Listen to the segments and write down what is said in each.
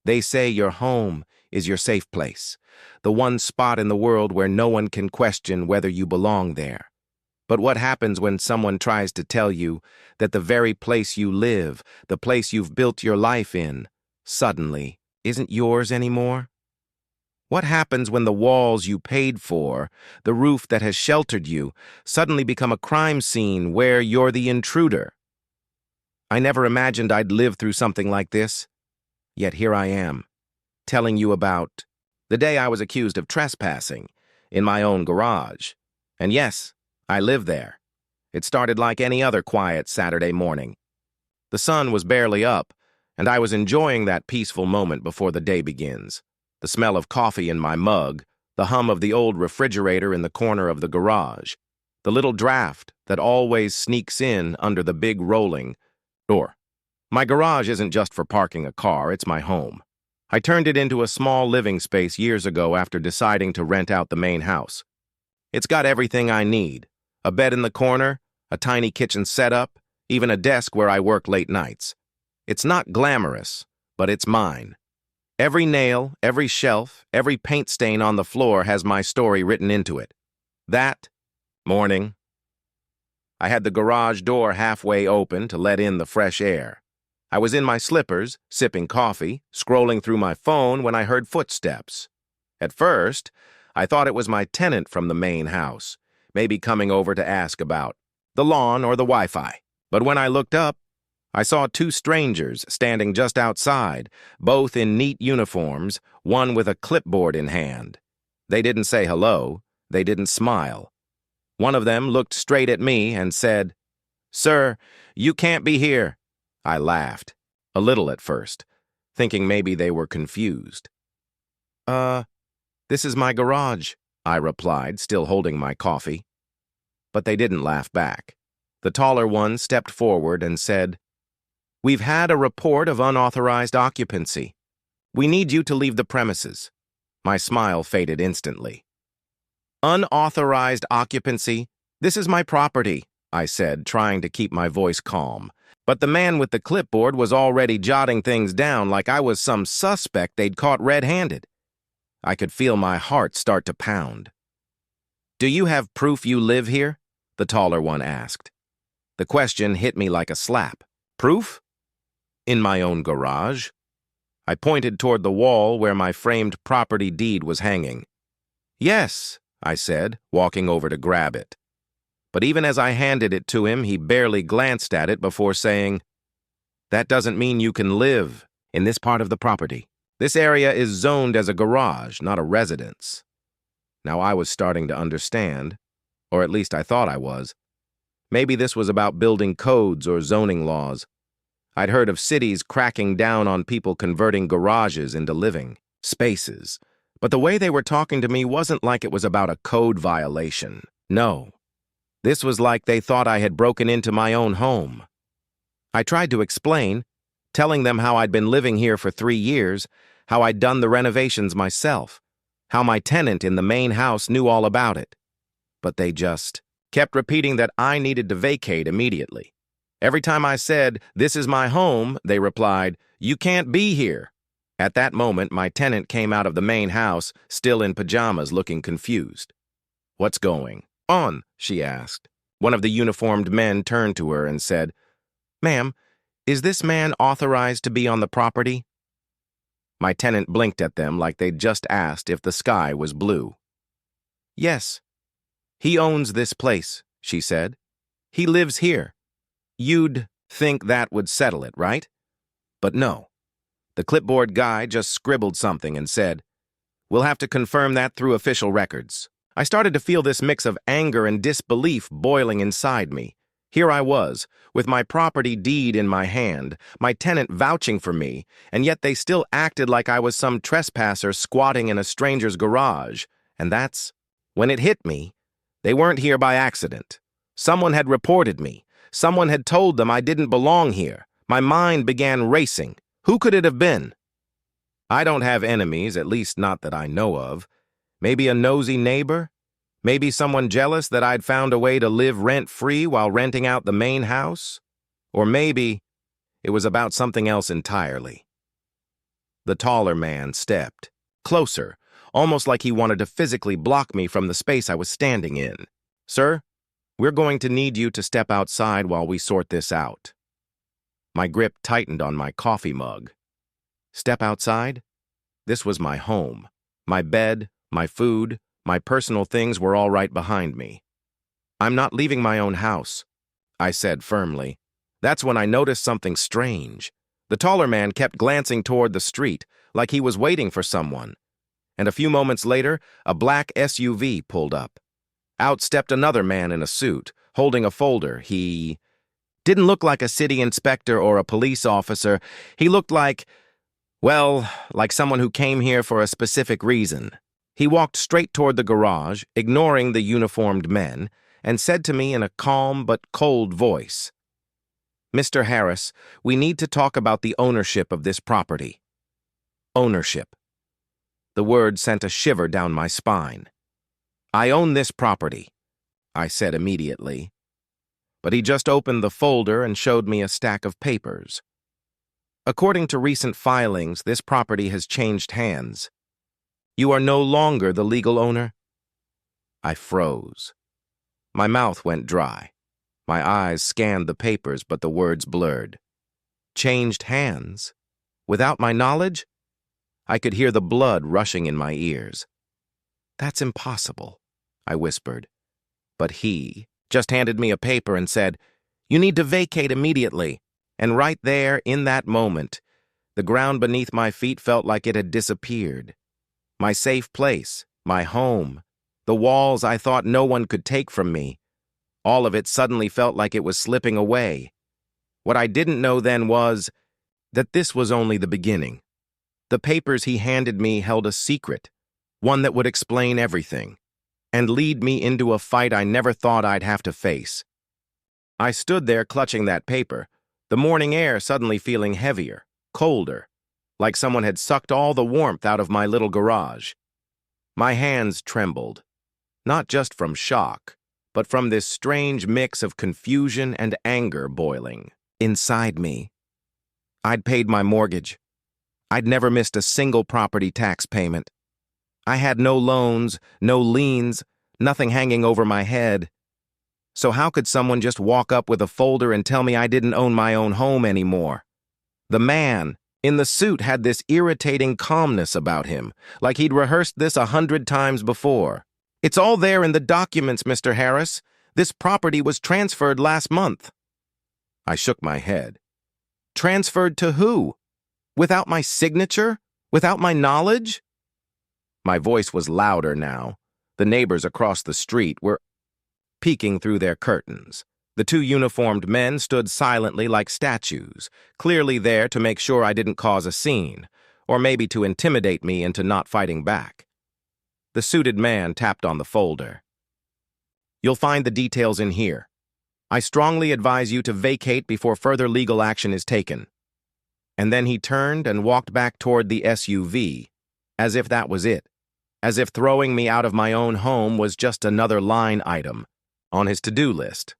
They say your home is your safe place, the one spot in the world where no one can question whether you belong there. But what happens when someone tries to tell you that the very place you live, the place you've built your life in, suddenly isn't yours anymore? What happens when the walls you paid for, the roof that has sheltered you, suddenly become a crime scene where you're the intruder? I never imagined I'd live through something like this. Yet here I am, telling you about the day I was accused of trespassing in my own garage. And yes, I live there. It started like any other quiet Saturday morning. The sun was barely up, and I was enjoying that peaceful moment before the day begins. The smell of coffee in my mug, the hum of the old refrigerator in the corner of the garage, the little draft that always sneaks in under the big rolling door. My garage isn't just for parking a car, it's my home. I turned it into a small living space years ago after deciding to rent out the main house. It's got everything I need: a bed in the corner, a tiny kitchen setup, even a desk where I work late nights. It's not glamorous, but it's mine. Every nail, every shelf, every paint stain on the floor has my story written into it. That morning, I had the garage door halfway open to let in the fresh air. I was in my slippers, sipping coffee, scrolling through my phone when I heard footsteps. At first, I thought it was my tenant from the main house, maybe coming over to ask about the lawn or the Wi-Fi. But when I looked up, I saw two strangers standing just outside, both in neat uniforms, one with a clipboard in hand. They didn't say hello, they didn't smile. One of them looked straight at me and said, "Sir, you can't be here." I laughed, a little at first, thinking maybe they were confused. This is my garage," I replied, still holding my coffee. But they didn't laugh back. The taller one stepped forward and said, "We've had a report of unauthorized occupancy. We need you to leave the premises." My smile faded instantly. "Unauthorized occupancy? This is my property," I said, trying to keep my voice calm. But the man with the clipboard was already jotting things down like I was some suspect they'd caught red-handed. I could feel my heart start to pound. "Do you have proof you live here?" the taller one asked. The question hit me like a slap. Proof? In my own garage? I pointed toward the wall where my framed property deed was hanging. "Yes," I said, walking over to grab it. But even as I handed it to him, he barely glanced at it before saying, "That doesn't mean you can live in this part of the property. This area is zoned as a garage, not a residence." Now I was starting to understand, or at least I thought I was. Maybe this was about building codes or zoning laws. I'd heard of cities cracking down on people converting garages into living spaces, but the way they were talking to me wasn't like it was about a code violation. No. This was like they thought I had broken into my own home. I tried to explain, telling them how I'd been living here for 3 years, how I'd done the renovations myself, how my tenant in the main house knew all about it. But they just kept repeating that I needed to vacate immediately. Every time I said, "This is my home," they replied, "You can't be here." At that moment, my tenant came out of the main house, still in pajamas, looking confused. "What's going on?" she asked. One of the uniformed men turned to her and said, "Ma'am, is this man authorized to be on the property?" My tenant blinked at them like they'd just asked if the sky was blue. "Yes. He owns this place," she said. "He lives here. You'd think that would settle it, right?" But no. The clipboard guy just scribbled something and said, "We'll have to confirm that through official records." I started to feel this mix of anger and disbelief boiling inside me. Here I was, with my property deed in my hand, my tenant vouching for me, and yet they still acted like I was some trespasser squatting in a stranger's garage. And that's when it hit me. They weren't here by accident. Someone had reported me. Someone had told them I didn't belong here. My mind began racing. Who could it have been? I don't have enemies, at least not that I know of. Maybe a nosy neighbor? Maybe someone jealous that I'd found a way to live rent-free while renting out the main house? Or maybe it was about something else entirely. The taller man stepped closer, almost like he wanted to physically block me from the space I was standing in. "Sir, we're going to need you to step outside while we sort this out." My grip tightened on my coffee mug. Step outside? This was my home. My bed, my food, my personal things were all right behind me. "I'm not leaving my own house," I said firmly. That's when I noticed something strange. The taller man kept glancing toward the street, like he was waiting for someone. And a few moments later, a black SUV pulled up. Out stepped another man in a suit, holding a folder. He didn't look like a city inspector or a police officer. He looked like, well, like someone who came here for a specific reason. He walked straight toward the garage, ignoring the uniformed men, and said to me in a calm but cold voice, "Mr. Harris, we need to talk about the ownership of this property." Ownership. The word sent a shiver down my spine. "I own this property," I said immediately. But he just opened the folder and showed me a stack of papers. "According to recent filings, this property has changed hands. You are no longer the legal owner." I froze. My mouth went dry. My eyes scanned the papers, but the words blurred. Changed hands? Without my knowledge? I could hear the blood rushing in my ears. "That's impossible," I whispered. But he just handed me a paper and said, "You need to vacate immediately." And right there, in that moment, the ground beneath my feet felt like it had disappeared. My safe place, my home, the walls I thought no one could take from me, all of it suddenly felt like it was slipping away. What I didn't know then was that this was only the beginning. The papers he handed me held a secret, one that would explain everything, and lead me into a fight I never thought I'd have to face. I stood there clutching that paper, the morning air suddenly feeling heavier, colder, like someone had sucked all the warmth out of my little garage. My hands trembled, not just from shock, but from this strange mix of confusion and anger boiling inside me. I'd paid my mortgage. I'd never missed a single property tax payment. I had no loans, no liens, nothing hanging over my head. So how could someone just walk up with a folder and tell me I didn't own my own home anymore? The man in the suit had this irritating calmness about him, like he'd rehearsed this 100 times before. "It's all there in the documents, Mr. Harris. This property was transferred last month." I shook my head. Transferred to who? Without my signature? Without my knowledge? My voice was louder now. The neighbors across the street were peeking through their curtains. The two uniformed men stood silently like statues, clearly there to make sure I didn't cause a scene, or maybe to intimidate me into not fighting back. The suited man tapped on the folder. "You'll find the details in here. I strongly advise you to vacate before further legal action is taken." And then he turned and walked back toward the SUV, as if that was it, as if throwing me out of my own home was just another line item on his to-do list.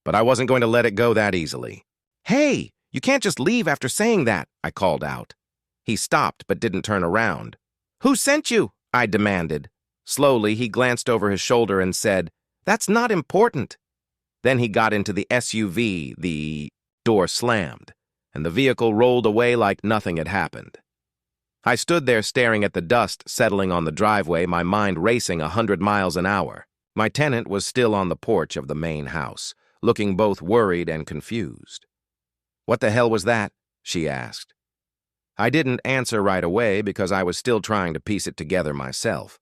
But I wasn't going to let it go that easily. "Hey, you can't just leave after saying that," I called out. He stopped but didn't turn around. "Who sent you?" I demanded. Slowly, he glanced over his shoulder and said, "That's not important." Then he got into the SUV, the door slammed, and the vehicle rolled away like nothing had happened. I stood there staring at the dust settling on the driveway, my mind racing 100 miles an hour. My tenant was still on the porch of the main house, looking both worried and confused. "What the hell was that?" she asked. I didn't answer right away because I was still trying to piece it together myself.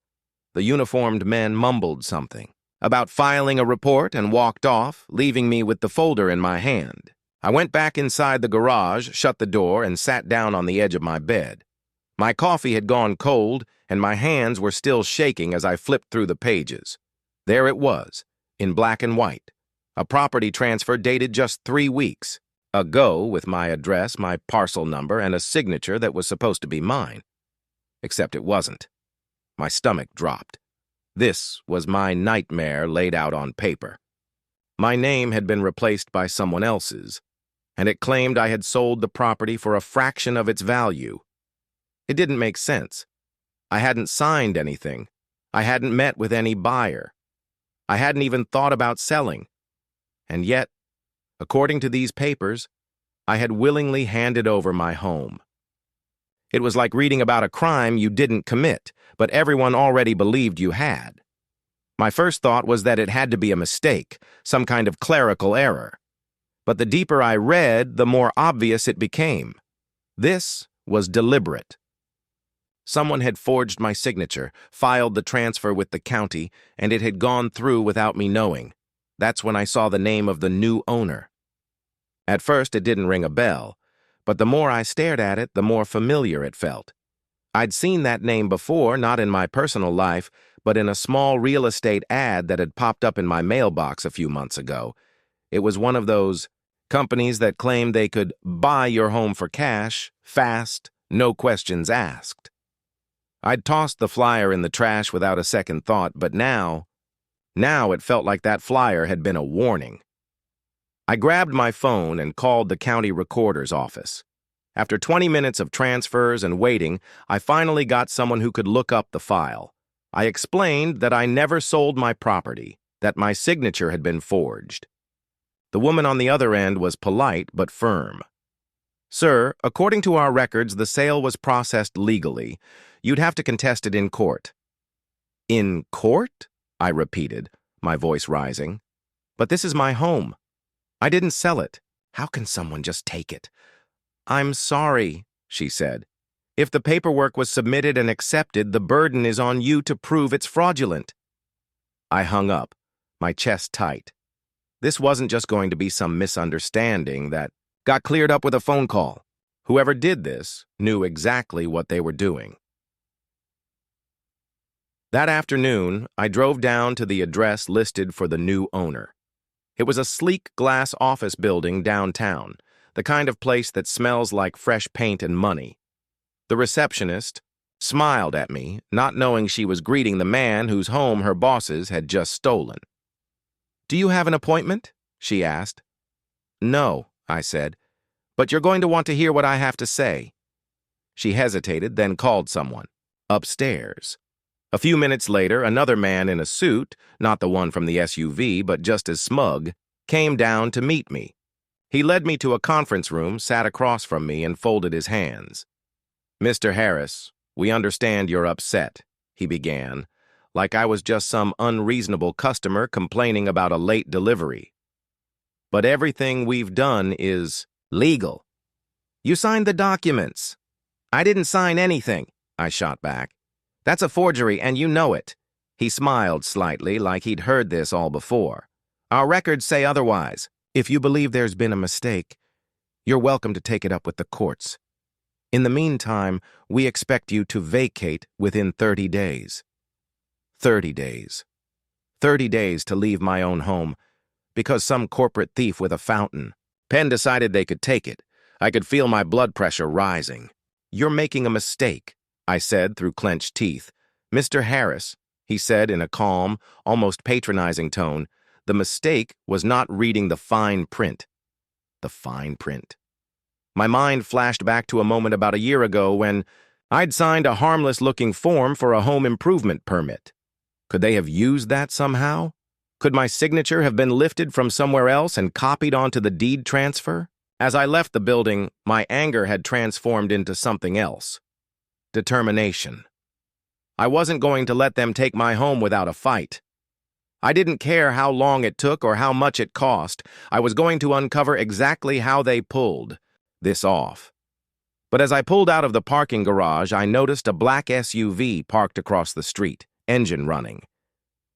The uniformed men mumbled something about filing a report and walked off, leaving me with the folder in my hand. I went back inside the garage, shut the door, and sat down on the edge of my bed. My coffee had gone cold, and my hands were still shaking as I flipped through the pages. There it was, in black and white. A property transfer dated just 3 weeks ago with my address, my parcel number, and a signature that was supposed to be mine. Except it wasn't. My stomach dropped. This was my nightmare laid out on paper. My name had been replaced by someone else's, and it claimed I had sold the property for a fraction of its value. It didn't make sense. I hadn't signed anything. I hadn't met with any buyer. I hadn't even thought about selling. And yet, according to these papers, I had willingly handed over my home. It was like reading about a crime you didn't commit, but everyone already believed you had. My first thought was that it had to be a mistake, some kind of clerical error. But the deeper I read, the more obvious it became. This was deliberate. Someone had forged my signature, filed the transfer with the county, and it had gone through without me knowing. That's when I saw the name of the new owner. At first, it didn't ring a bell, but the more I stared at it, the more familiar it felt. I'd seen that name before, not in my personal life, but in a small real estate ad that had popped up in my mailbox a few months ago. It was one of those companies that claimed they could buy your home for cash, fast, no questions asked. I'd tossed the flyer in the trash without a second thought, but now it felt like that flyer had been a warning. I grabbed my phone and called the county recorder's office. After 20 minutes of transfers and waiting, I finally got someone who could look up the file. I explained that I never sold my property, that my signature had been forged. The woman on the other end was polite but firm. "Sir, according to our records, the sale was processed legally. You'd have to contest it in court." "In court?" I repeated, my voice rising. "But this is my home. I didn't sell it. How can someone just take it?" "I'm sorry," she said. "If the paperwork was submitted and accepted, the burden is on you to prove it's fraudulent." I hung up, my chest tight. This wasn't just going to be some misunderstanding that got cleared up with a phone call. Whoever did this knew exactly what they were doing. That afternoon, I drove down to the address listed for the new owner. It was a sleek glass office building downtown, the kind of place that smells like fresh paint and money. The receptionist smiled at me, not knowing she was greeting the man whose home her bosses had just stolen. "Do you have an appointment?" she asked. "No," I said, "but you're going to want to hear what I have to say." She hesitated, then called someone. Upstairs. A few minutes later, another man in a suit, not the one from the SUV, but just as smug, came down to meet me. He led me to a conference room, sat across from me, and folded his hands. "Mr. Harris, we understand you're upset," he began, like I was just some unreasonable customer complaining about a late delivery. "But everything we've done is legal. You signed the documents." "I didn't sign anything," I shot back. "That's a forgery, and you know it." He smiled slightly, like he'd heard this all before. "Our records say otherwise. If you believe there's been a mistake, you're welcome to take it up with the courts. In the meantime, we expect you to vacate within 30 days. 30 days. 30 days to leave my own home, because some corporate thief with a fountain pen decided they could take it. I could feel my blood pressure rising. You're making a mistake," I said through clenched teeth. "Mr. Harris," he said in a calm, almost patronizing tone, "the mistake was not reading the fine print." The fine print. My mind flashed back to a moment about a year ago when I'd signed a harmless-looking form for a home improvement permit. Could they have used that somehow? Could my signature have been lifted from somewhere else and copied onto the deed transfer? As I left the building, my anger had transformed into something else. Determination. I wasn't going to let them take my home without a fight. I didn't care how long it took or how much it cost. I was going to uncover exactly how they pulled this off. But as I pulled out of the parking garage, I noticed a black SUV parked across the street, engine running.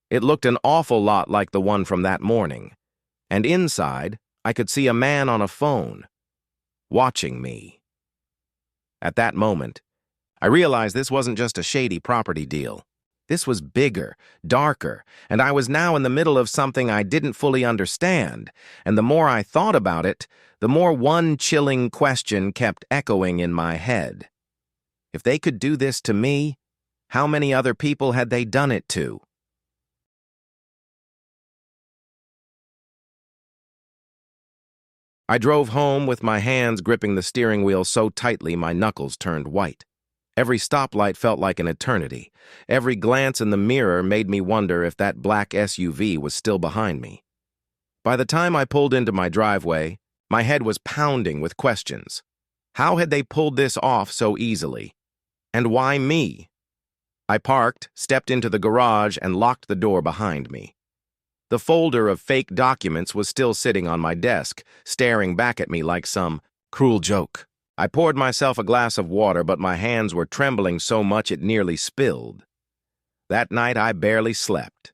It looked an awful lot like the one from that morning. And inside, I could see a man on a phone, watching me. At that moment, I realized this wasn't just a shady property deal. This was bigger, darker, and I was now in the middle of something I didn't fully understand, and the more I thought about it, the more one chilling question kept echoing in my head. If they could do this to me, how many other people had they done it to? I drove home with my hands gripping the steering wheel so tightly my knuckles turned white. Every stoplight felt like an eternity. Every glance in the mirror made me wonder if that black SUV was still behind me. By the time I pulled into my driveway, my head was pounding with questions. How had they pulled this off so easily? And why me? I parked, stepped into the garage, and locked the door behind me. The folder of fake documents was still sitting on my desk, staring back at me like some cruel joke. I poured myself a glass of water, but my hands were trembling so much it nearly spilled. That night I barely slept.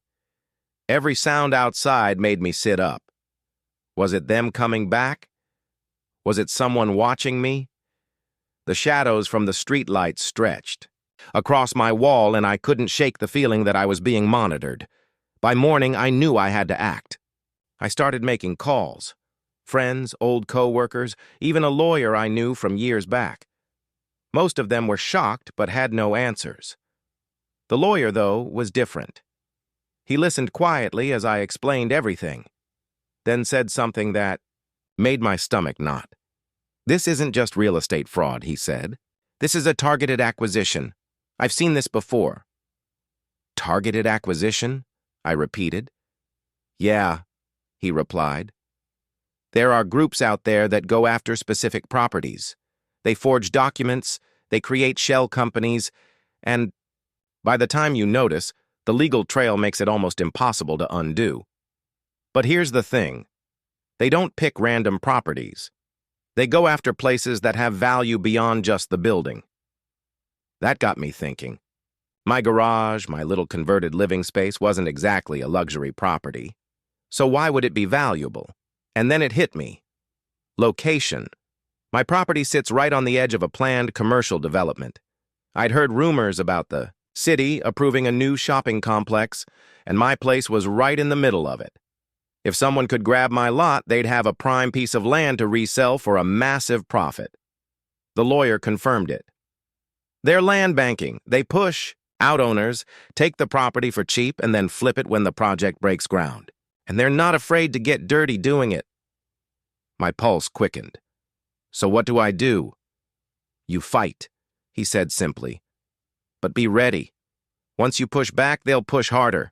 Every sound outside made me sit up. Was it them coming back? Was it someone watching me? The shadows from the streetlights stretched across my wall, and I couldn't shake the feeling that I was being monitored. By morning, I knew I had to act. I started making calls. Friends, old co-workers, even a lawyer I knew from years back. Most of them were shocked but had no answers. The lawyer, though, was different. He listened quietly as I explained everything, then said something that made my stomach knot. "This isn't just real estate fraud," he said. "This is a targeted acquisition. I've seen this before." "Targeted acquisition?" I repeated. "Yeah," he replied. "There are groups out there that go after specific properties. They forge documents, they create shell companies, and by the time you notice, the legal trail makes it almost impossible to undo. But here's the thing. They don't pick random properties. They go after places that have value beyond just the building." That got me thinking. My garage, my little converted living space, wasn't exactly a luxury property. So why would it be valuable? And then it hit me. Location. My property sits right on the edge of a planned commercial development. I'd heard rumors about the city approving a new shopping complex, and my place was right in the middle of it. If someone could grab my lot, they'd have a prime piece of land to resell for a massive profit. The lawyer confirmed it. They're land banking. They push out owners, take the property for cheap, and then flip it when the project breaks ground. And they're not afraid to get dirty doing it. My pulse quickened. "So what do I do?" "You fight," he said simply. "But be ready. Once you push back, they'll push harder."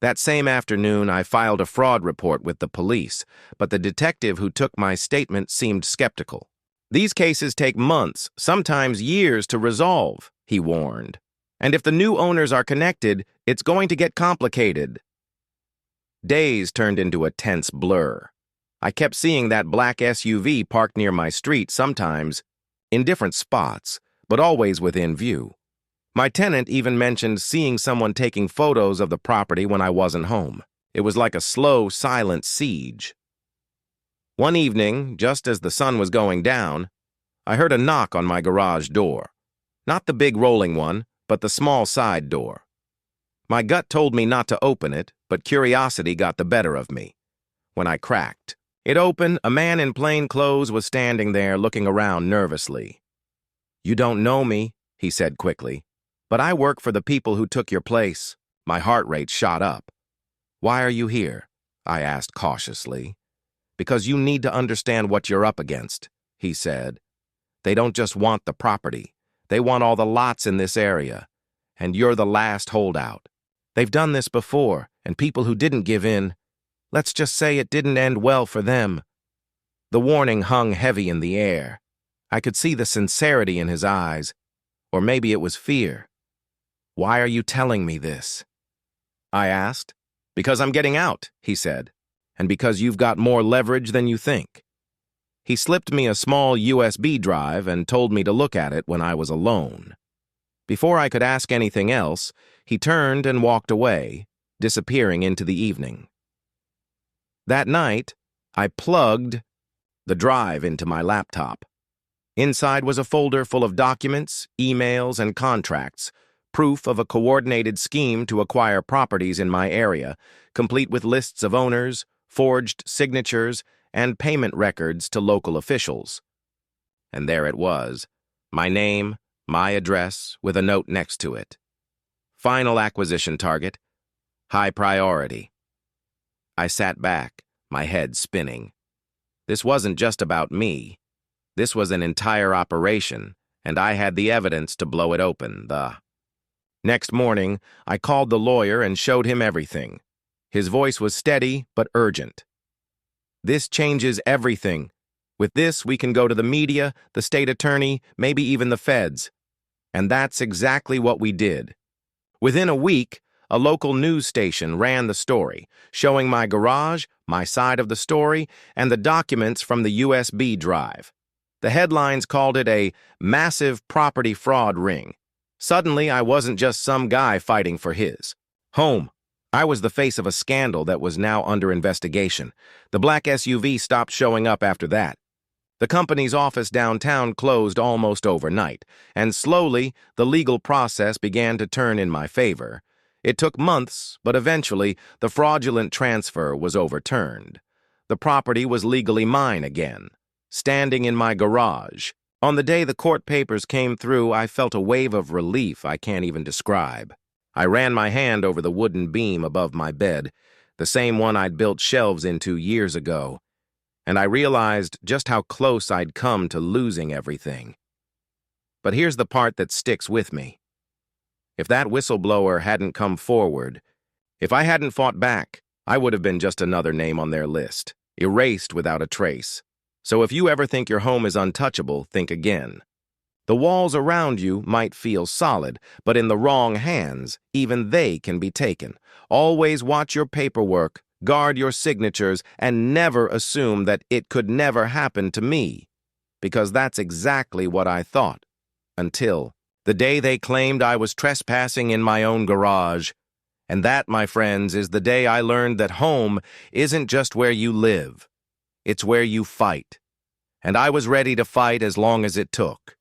That same afternoon, I filed a fraud report with the police, but the detective who took my statement seemed skeptical. "These cases take months, sometimes years to resolve," he warned. "And if the new owners are connected, it's going to get complicated." Days turned into a tense blur. I kept seeing that black SUV parked near my street, sometimes in different spots, but always within view. My tenant even mentioned seeing someone taking photos of the property when I wasn't home. It was like a slow, silent siege. One evening, just as the sun was going down, I heard a knock on my garage door. Not the big rolling one, but the small side door. My gut told me not to open it, but curiosity got the better of me. When I cracked it open, a man in plain clothes was standing there looking around nervously. "You don't know me," he said quickly, "but I work for the people who took your place." My heart rate shot up. "Why are you here?" I asked cautiously. "Because you need to understand what you're up against," he said. "They don't just want the property. They want all the lots in this area. And you're the last holdout. They've done this before, and people who didn't give in, let's just say it didn't end well for them." The warning hung heavy in the air. I could see the sincerity in his eyes, or maybe it was fear. "Why are you telling me this?" I asked. "Because I'm getting out," he said, "and because you've got more leverage than you think." He slipped me a small USB drive and told me to look at it when I was alone. Before I could ask anything else, he turned and walked away, disappearing into the evening. That night, I plugged the drive into my laptop. Inside was a folder full of documents, emails, and contracts, proof of a coordinated scheme to acquire properties in my area, complete with lists of owners, forged signatures, and payment records to local officials. And there it was, my name, my address, with a note next to it. Final acquisition target, high priority. I sat back, my head spinning. This wasn't just about me. This was an entire operation, and I had the evidence to blow it open. Next morning, I called the lawyer and showed him everything. His voice was steady but urgent. "This changes everything. With this, we can go to the media, the state attorney, maybe even the feds." And that's exactly what we did. Within a week, a local news station ran the story, showing my garage, my side of the story, and the documents from the USB drive. The headlines called it a massive property fraud ring. Suddenly, I wasn't just some guy fighting for his home. I was the face of a scandal that was now under investigation. The black SUV stopped showing up after that. The company's office downtown closed almost overnight, and slowly, the legal process began to turn in my favor. It took months, but eventually, the fraudulent transfer was overturned. The property was legally mine again, standing in my garage. On the day the court papers came through, I felt a wave of relief I can't even describe. I ran my hand over the wooden beam above my bed, the same one I'd built shelves into years ago, and I realized just how close I'd come to losing everything. But here's the part that sticks with me. If that whistleblower hadn't come forward, if I hadn't fought back, I would have been just another name on their list, erased without a trace. So if you ever think your home is untouchable, think again. The walls around you might feel solid, but in the wrong hands, even they can be taken. Always watch your paperwork, guard your signatures, and never assume that it could never happen to me. Because that's exactly what I thought. Until the day they claimed I was trespassing in my own garage. And that, my friends, is the day I learned that home isn't just where you live. It's where you fight. And I was ready to fight as long as it took.